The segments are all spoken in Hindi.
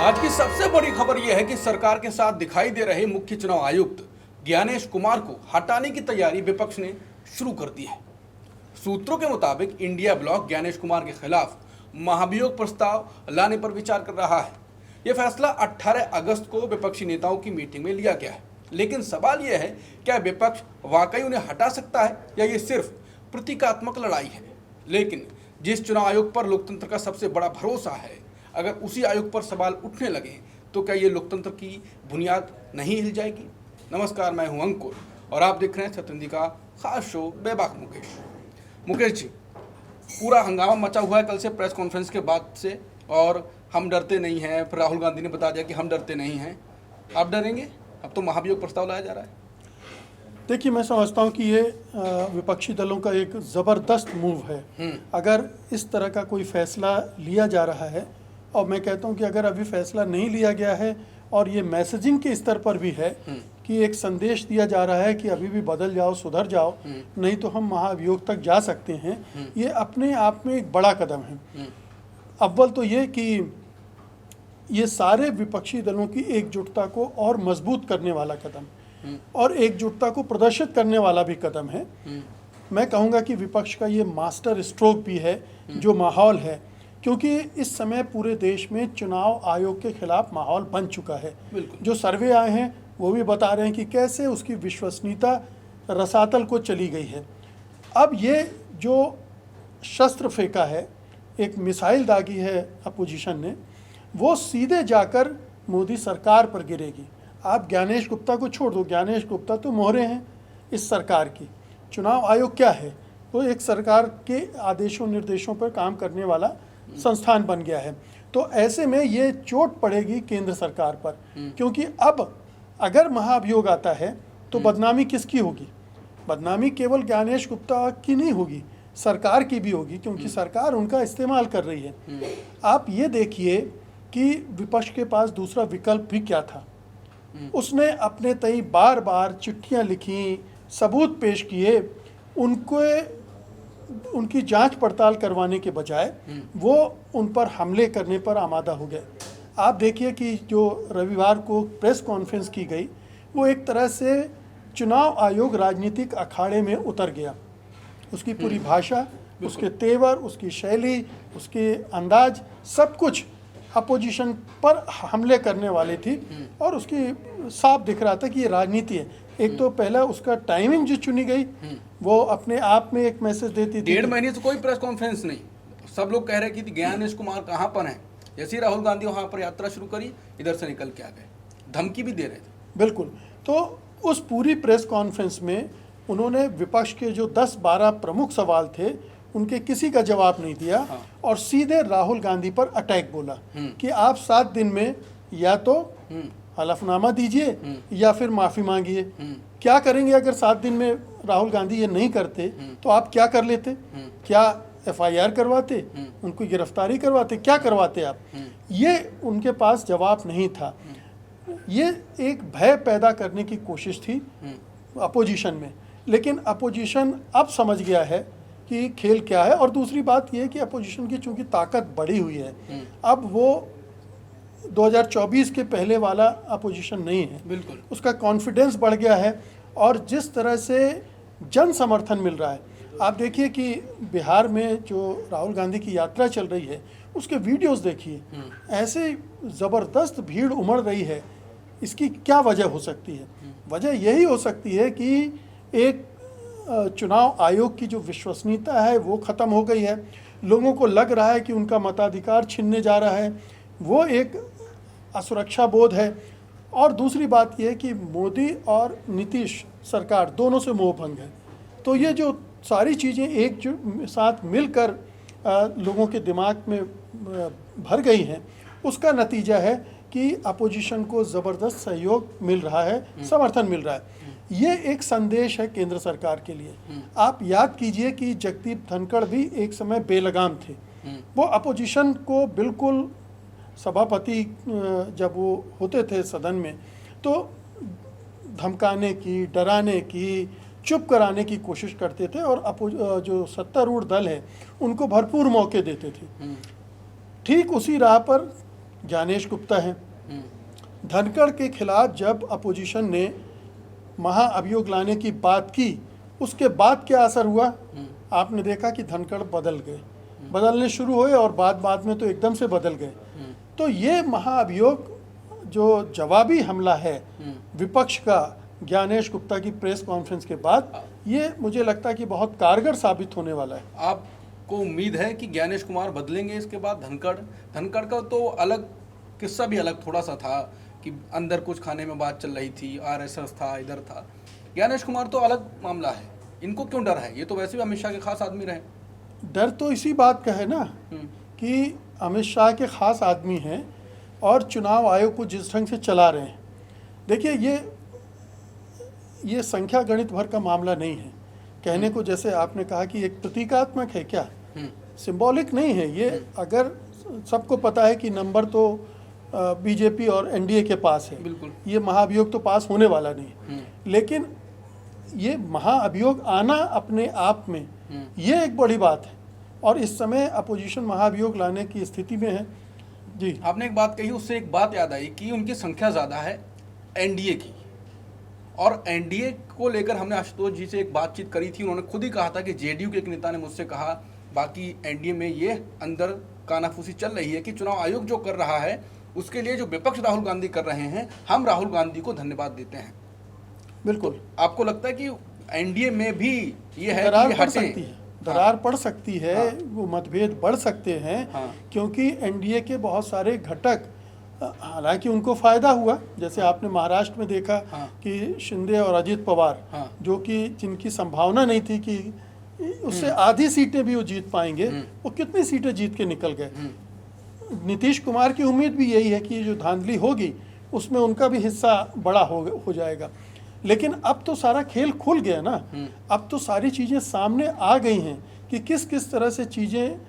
आज की सबसे बड़ी खबर यह है कि सरकार के साथ दिखाई दे रहे मुख्य चुनाव आयुक्त ज्ञानेश कुमार को हटाने की तैयारी विपक्ष ने शुरू कर दी है। सूत्रों के मुताबिक इंडिया ब्लॉक ज्ञानेश कुमार के खिलाफ महाभियोग प्रस्ताव लाने पर विचार कर रहा है। यह फैसला 18 अगस्त को विपक्षी नेताओं की मीटिंग में लिया गया है। लेकिन सवाल यह है, क्या विपक्ष वाकई उन्हें हटा सकता है या ये सिर्फ प्रतीकात्मक लड़ाई है। लेकिन जिस चुनाव आयोग पर लोकतंत्र का सबसे बड़ा भरोसा है, अगर उसी आयोग पर सवाल उठने लगे तो क्या ये लोकतंत्र की बुनियाद नहीं हिल जाएगी। नमस्कार, मैं हूं अंकुर और आप देख रहे हैं सत्येंद्र का खास शो बेबाक मुकेश। मुकेश जी, पूरा हंगामा मचा हुआ है कल से प्रेस कॉन्फ्रेंस के बाद से, और हम डरते नहीं हैं। फिर राहुल गांधी ने बता दिया कि हम डरते नहीं हैं। आप डरेंगे? अब तो महाभियोग प्रस्ताव लाया जा रहा है। देखिए, मैं समझता हूँ कि ये विपक्षी दलों का एक ज़बरदस्त मूव है। अगर इस तरह का कोई फैसला लिया जा रहा है, और मैं कहता हूँ कि अगर अभी फैसला नहीं लिया गया है और ये मैसेजिंग के स्तर पर भी है कि एक संदेश दिया जा रहा है कि अभी भी बदल जाओ, सुधर जाओ, नहीं तो हम महाभियोग तक जा सकते हैं, ये अपने आप में एक बड़ा कदम है। अव्वल तो ये कि ये सारे विपक्षी दलों की एकजुटता को और मजबूत करने वाला कदम और एकजुटता को प्रदर्शित करने वाला भी कदम है। मैं कहूँगा कि विपक्ष का ये मास्टर स्ट्रोक भी है जो माहौल है, क्योंकि इस समय पूरे देश में चुनाव आयोग के खिलाफ माहौल बन चुका है। जो सर्वे आए हैं वो भी बता रहे हैं कि कैसे उसकी विश्वसनीयता रसातल को चली गई है। अब ये जो शस्त्र फेंका है, एक मिसाइल दागी है अपोजिशन ने, वो सीधे जाकर मोदी सरकार पर गिरेगी। आप ज्ञानेश गुप्ता को छोड़ दो, ज्ञानेश गुप्ता तो मोहरे हैं इस सरकार की। चुनाव आयोग क्या है? वो एक सरकार के आदेशों निर्देशों पर काम करने वाला संस्थान बन गया है। तो ऐसे में ये चोट पड़ेगी केंद्र सरकार पर, क्योंकि अब अगर महाभियोग आता है तो बदनामी किसकी होगी? बदनामी केवल ज्ञानेश गुप्ता की नहीं होगी, सरकार की भी होगी, क्योंकि सरकार उनका इस्तेमाल कर रही है। आप ये देखिए कि विपक्ष के पास दूसरा विकल्प भी क्या था। उसने अपने तय बार बार चिट्ठियां लिखी, सबूत पेश किए, उनकी जांच पड़ताल करवाने के बजाय वो उन पर हमले करने पर आमादा हो गए। आप देखिए कि जो रविवार को प्रेस कॉन्फ्रेंस की गई, वो एक तरह से चुनाव आयोग राजनीतिक अखाड़े में उतर गया। उसकी पूरी भाषा, उसके तेवर, उसकी शैली, उसके अंदाज, सब कुछ अपोजिशन पर हमले करने वाली थी और उसकी साफ दिख रहा था कि ये राजनीति है। एक तो पहला उसका टाइमिंग जो चुनी गई, वो अपने आप में एक मैसेज देती थी। 1.5 महीने से कोई प्रेस कॉन्फ्रेंस नहीं। सब लोग कह रहे कि ज्ञानेश कुमार कहाँ पर हैं। जैसे ही राहुल गांधी वहाँ पर यात्रा शुरू करी, इधर से निकल के आ गए, धमकी भी दे रहे थे। बिल्कुल। तो उस पूरी प्रेस कॉन्फ्रेंस में उन्होंने विपक्ष के जो 10-12 प्रमुख सवाल थे उनके किसी का जवाब नहीं दिया। हाँ। और सीधे राहुल गांधी पर अटैक बोला कि आप 7 दिन में या तो हलफनामा दीजिए या फिर माफ़ी मांगिए। क्या करेंगे अगर 7 दिन में राहुल गांधी ये नहीं करते तो आप क्या कर लेते? क्या FIR करवाते, उनको गिरफ्तारी करवाते, क्या करवाते आप? ये उनके पास जवाब नहीं था। ये एक भय पैदा करने की कोशिश थी अपोजिशन में, लेकिन अपोजिशन अब समझ गया है कि खेल क्या है। और दूसरी बात यह कि अपोजिशन की चूंकि ताकत बढ़ी हुई है, अब वो 2024 के पहले वाला अपोजिशन नहीं है। बिल्कुल। उसका कॉन्फिडेंस बढ़ गया है और जिस तरह से जन समर्थन मिल रहा है, आप देखिए कि बिहार में जो राहुल गांधी की यात्रा चल रही है उसके वीडियोस देखिए, ऐसे ज़बरदस्त भीड़ उमड़ रही है। इसकी क्या वजह हो सकती है? वजह यही हो सकती है कि एक चुनाव आयोग की जो विश्वसनीयता है वो ख़त्म हो गई है। लोगों को लग रहा है कि उनका मताधिकार छीनने जा रहा है, वो एक असुरक्षा बोध है। और दूसरी बात यह कि मोदी और नीतीश सरकार दोनों से मोह भंग है। तो ये जो सारी चीज़ें एक साथ मिलकर लोगों के दिमाग में भर गई हैं, उसका नतीजा है कि अपोजिशन को ज़बरदस्त सहयोग मिल रहा है, समर्थन मिल रहा है। ये एक संदेश है केंद्र सरकार के लिए। आप याद कीजिए कि जगदीप धनखड़ भी एक समय बेलगाम थे। वो अपोजिशन को बिल्कुल, सभापति जब वो होते थे सदन में, तो धमकाने की, डराने की, चुप कराने की कोशिश करते थे और जो सत्तारूढ़ दल है उनको भरपूर मौके देते थे। ठीक उसी राह पर ज्ञानेश गुप्ता हैं। धनखड़ के खिलाफ जब अपोजिशन ने महाअभियोग लाने की बात की, उसके बाद क्या असर हुआ? आपने देखा कि धनखड़ बदल गए, बदलने शुरू हुए और बाद में तो एकदम से बदल गए। तो ये महाअभियोग जो जवाबी हमला है विपक्ष का ज्ञानेश गुप्ता की प्रेस कॉन्फ्रेंस के बाद, ये मुझे लगता है कि बहुत कारगर साबित होने वाला है। आपको उम्मीद है कि ज्ञानेश कुमार बदलेंगे इसके बाद? धनखड़ का तो अलग किस्सा भी अलग थोड़ा सा था कि अंदर कुछ खाने में बात चल रही थी, आरएसएस था, इधर था। ज्ञानेश कुमार तो अलग मामला है, इनको क्यों डर है? ये तो वैसे भी अमित शाह के खास आदमी रहे। डर तो इसी बात का है ना कि अमित शाह के खास आदमी हैं और चुनाव आयोग को जिस ढंग से चला रहे हैं। देखिए, ये संख्या गणित भर का मामला नहीं है। कहने को जैसे आपने कहा कि एक प्रतीकात्मक है, क्या सिंबॉलिक नहीं है ये। अगर सबको पता है कि नंबर तो बीजेपी और एनडीए के पास है, बिल्कुल, ये महाअभियोग तो पास होने वाला नहीं। लेकिन ये महाअभियोग आना अपने आप में ये एक बड़ी बात है और इस समय अपोजिशन महाअभियोग लाने की स्थिति में है। जी, आपने एक बात कही, उससे एक बात याद आई कि उनकी संख्या ज़्यादा है एनडीए की, और एनडीए को लेकर हमने आशुतोष जी से एक बातचीत करी थी। उन्होंने खुद ही कहा था कि जेडीयू के एक नेता ने मुझसे कहा, बाकी एनडीए में ये अंदर कानाफूसी चल रही है कि चुनाव आयोग जो कर रहा है उसके लिए जो विपक्ष राहुल गांधी कर रहे हैं, हम राहुल गांधी को धन्यवाद देते हैं। बिल्कुल। तो आपको लगता है कि एनडीए में भी ये है दरार कि पड़ हटे? सकती है, दरार पड़ सकती है। हाँ। वो मतभेद बढ़ सकते हैं क्योंकि एनडीए के बहुत सारे घटक, हालांकि उनको फायदा हुआ, जैसे आपने महाराष्ट्र में देखा कि शिंदे और अजित पवार, जो कि जिनकी संभावना नहीं थी कि उससे आधी सीटें भी वो जीत पाएंगे, वो कितनी सीटें जीत के निकल गए। नीतीश कुमार की उम्मीद भी यही है कि जो धांधली होगी उसमें उनका भी हिस्सा बड़ा हो जाएगा। लेकिन अब तो सारा खेल खुल गया ना, अब तो सारी चीज़ें सामने आ गई हैं कि किस किस तरह से चीज़ें,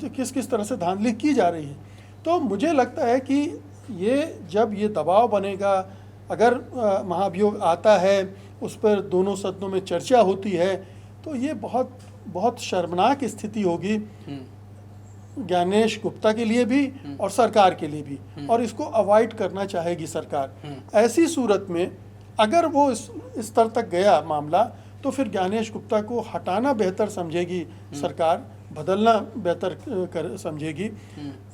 किस किस तरह से धांधली की जा रही है। तो मुझे लगता है कि जब ये दबाव बनेगा, अगर महाअभियोग आता है, उस पर दोनों सदनों में चर्चा होती है, तो ये बहुत बहुत शर्मनाक स्थिति होगी ज्ञानेश गुप्ता के लिए भी और सरकार के लिए भी, और इसको अवॉइड करना चाहेगी सरकार। ऐसी सूरत में अगर वो इस स्तर तक गया मामला, तो फिर ज्ञानेश गुप्ता को हटाना बेहतर समझेगी सरकार, बदलना बेहतर समझेगी।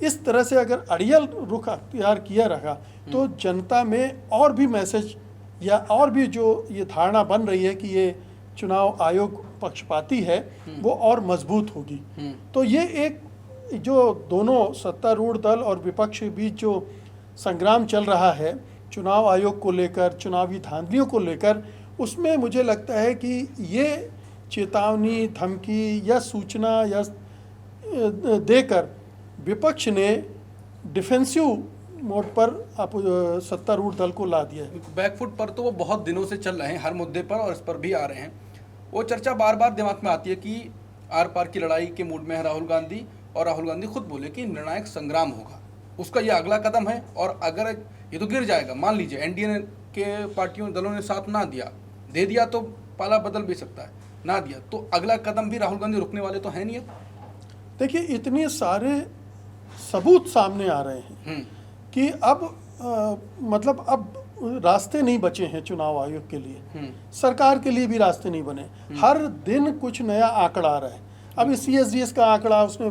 इस तरह से अगर अड़ियल रुख अख्तियार किया रहा तो जनता में और भी मैसेज या और भी जो ये धारणा बन रही है कि ये चुनाव आयोग पक्षपाती है, वो और मजबूत होगी। तो ये एक जो दोनों सत्तारूढ़ दल और विपक्ष के बीच जो संग्राम चल रहा है चुनाव आयोग को लेकर, चुनावी धांधलियों को लेकर, उसमें मुझे लगता है कि ये चेतावनी, धमकी या सूचना या देकर विपक्ष ने डिफेंसिव मोड पर सत्तारूढ़ दल को ला दिया है। बैकफुट पर तो वो बहुत दिनों से चल रहे हैं, हर मुद्दे पर, और इस पर भी आ रहे हैं। वो चर्चा बार बार दिमाग में आती है कि आर पार की लड़ाई के मूड में है राहुल गांधी, और राहुल गांधी खुद बोले कि निर्णायक संग्राम होगा, उसका ये अगला कदम है। और अगर ये तो गिर जाएगा, मान लीजिए एनडीए के पार्टियों दलों ने साथ ना दिया, दे दिया तो पाला बदल भी सकता है, ना दिया तो अगला कदम भी राहुल गांधी रुकने वाले तो है नहीं। देखिए, इतने सारे सबूत सामने आ रहे हैं कि अब मतलब अब रास्ते नहीं बचे हैं चुनाव आयोग के लिए, सरकार के लिए भी रास्ते नहीं बने। हर दिन कुछ नया आंकड़ा आ रहा है। अभी CSDS का आंकड़ा उसने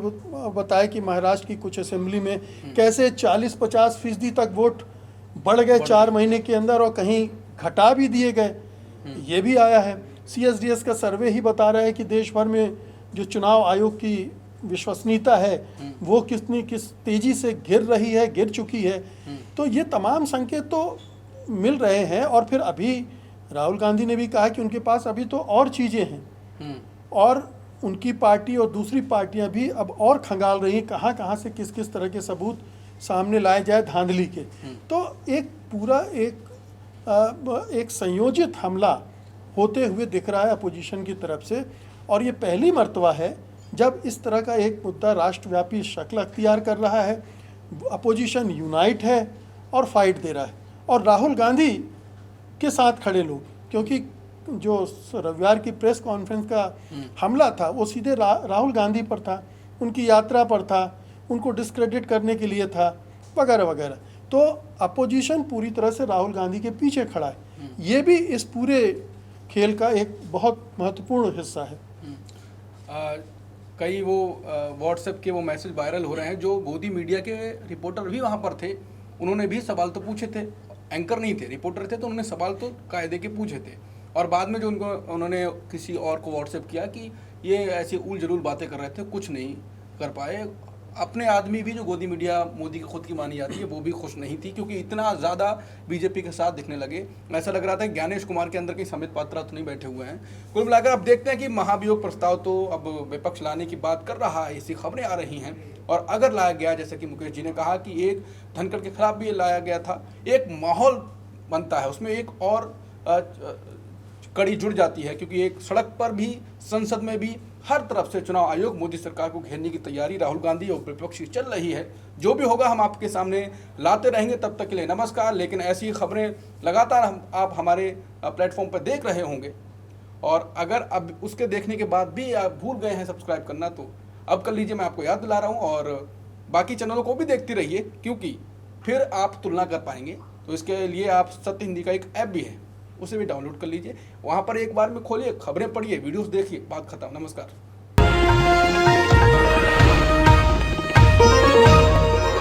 बताया कि महाराष्ट्र की कुछ असेंबली में कैसे 40-50% तक वोट बढ़ गए 4 महीने के अंदर, और कहीं घटा भी दिए गए, ये भी आया है। CSDS का सर्वे ही बता रहा है कि देश भर में जो चुनाव आयोग की विश्वसनीयता है वो किस तेजी से गिर चुकी है। तो ये तमाम संकेत तो मिल रहे हैं। और फिर अभी राहुल गांधी ने भी कहा कि उनके पास अभी तो और चीज़ें हैं, और उनकी पार्टी और दूसरी पार्टियां भी अब और खंगाल रही हैं कहाँ से किस किस तरह के सबूत सामने लाए जाए धांधली के। तो एक पूरा एक संयोजित हमला होते हुए दिख रहा है अपोजिशन की तरफ से, और ये पहली मर्तबा है जब इस तरह का एक मुद्दा राष्ट्रव्यापी शक्ल अख्तियार कर रहा है। अपोजिशन यूनाइट है और फाइट दे रहा है, और राहुल गांधी के साथ खड़े लोग, क्योंकि जो रविवार की प्रेस कॉन्फ्रेंस का हमला था वो सीधे राहुल गांधी पर था, उनकी यात्रा पर था, उनको डिस्क्रेडिट करने के लिए था। वगैरह वगैरह। तो अपोजिशन पूरी तरह से राहुल गांधी के पीछे खड़ा है। ये भी इस पूरे खेल का एक बहुत महत्वपूर्ण हिस्सा है। कई वो व्हाट्सएप के वो मैसेज वायरल हो रहे हैं, जो गोदी मीडिया के रिपोर्टर भी वहाँ पर थे, उन्होंने भी सवाल तो पूछे थे, एंकर नहीं थे, रिपोर्टर थे, तो उन्होंने सवाल तो कायदे के पूछे थे। और बाद में जो उन्होंने किसी और को व्हाट्सएप किया कि ये ऐसी उल जलूल बातें कर रहे थे, कुछ नहीं कर पाए। अपने आदमी भी जो गोदी मीडिया मोदी की खुद की मानी जाती है, वो भी खुश नहीं थी, क्योंकि इतना ज़्यादा बीजेपी के साथ दिखने लगे। ऐसा लग रहा था ज्ञानेश कुमार के अंदर कहीं समित पात्रा तो नहीं बैठे हुए हैं। कुल मिलाकर अब देखते हैं कि महाभियोग प्रस्ताव तो अब विपक्ष लाने की बात कर रहा है, ऐसी खबरें आ रही हैं। और अगर लाया गया, जैसे कि मुकेश जी ने कहा कि एक धनखड़ के खिलाफ भी ये लाया गया था, एक माहौल बनता है, उसमें एक और कड़ी जुड़ जाती है, क्योंकि एक सड़क पर भी, संसद में भी, हर तरफ से चुनाव आयोग मोदी सरकार को घेरने की तैयारी राहुल गांधी और विपक्ष की चल रही है। जो भी होगा हम आपके सामने लाते रहेंगे। तब तक के लिए नमस्कार। लेकिन ऐसी खबरें लगातार आप हमारे प्लेटफॉर्म पर देख रहे होंगे, और अगर अब उसके देखने के बाद भी आप भूल गए हैं सब्सक्राइब करना, तो अब कर लीजिए, मैं आपको याद दिला रहा हूँ। और बाकी चैनलों को भी देखते रहिए, क्योंकि फिर आप तुलना कर पाएंगे। तो इसके लिए आप सत्य हिंदी का एक ऐप भी है, उसे भी डाउनलोड कर लीजिए। वहाँ पर एक बार में खोलिए, खबरें पढ़िए, वीडियोस देखिए, बात खत्म। नमस्कार।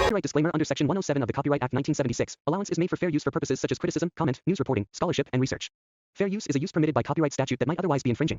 Copyright disclaimer under Section 107 of the Copyright Act 1976. Allowance is made for fair use for purposes such as criticism, comment, news reporting, scholarship, and research. Fair use is a use permitted by copyright statute that might otherwise be infringing.